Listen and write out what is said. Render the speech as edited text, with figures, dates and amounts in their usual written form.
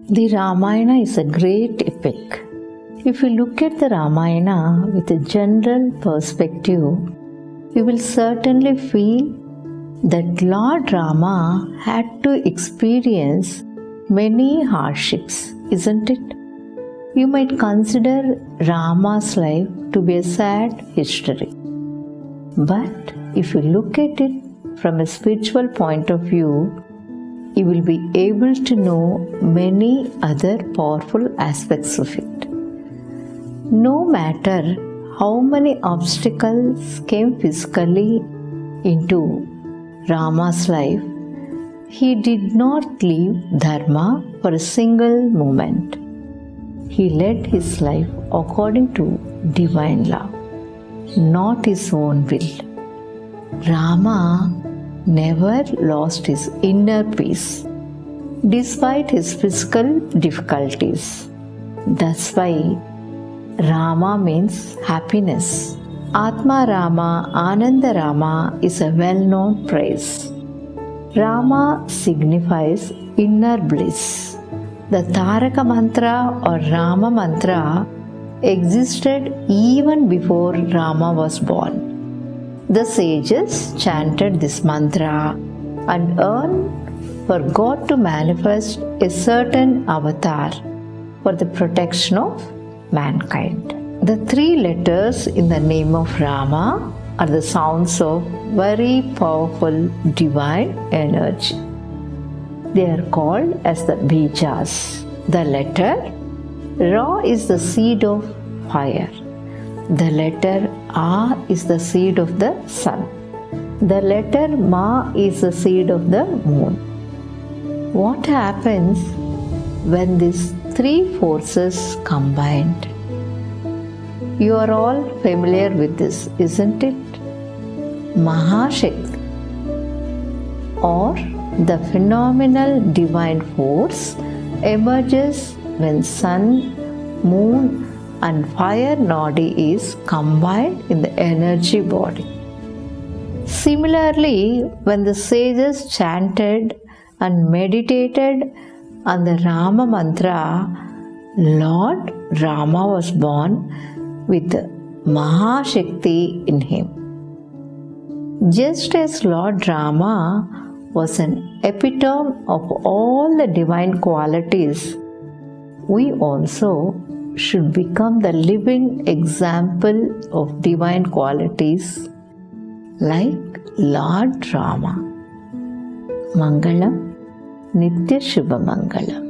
The Ramayana is a great epic. If you look at the Ramayana with a general perspective, you will certainly feel that Lord Rama had to experience many hardships, isn't it? You might consider Rama's life to be a sad history. But if you look at it from a spiritual point of view, you will be able to know many other powerful aspects of it. No matter how many obstacles came physically into Rama's life, he did not leave Dharma for a single moment. He led his life according to divine law, not his own will. Rama never lost his inner peace, despite his physical difficulties. That's why Rama means happiness. Atma Rama, Ananda Rama is a well-known phrase. Rama signifies inner bliss. The Taraka mantra or Rama mantra existed even before Rama was born. The sages chanted this mantra and yearned for God to manifest a certain avatar for the protection of mankind. The three letters in the name of Rama are the sounds of very powerful divine energy. They are called as the Bijas. The letter Ra is the seed of fire. The letter A is the seed of the sun. The letter Ma is the seed of the moon. What happens when these three forces combined? You are all familiar with this, isn't it? Mahashakti, or the phenomenal divine force, emerges when sun, moon and fire nodi is combined in the energy body. Similarly, when the sages chanted and meditated on the Rama mantra, Lord Rama was born with Mahashakti in him. Just as Lord Rama was an epitome of all the divine qualities, we also should become the living example of divine qualities like Lord Rama. Mangalam, Nitya Shubha Mangalam.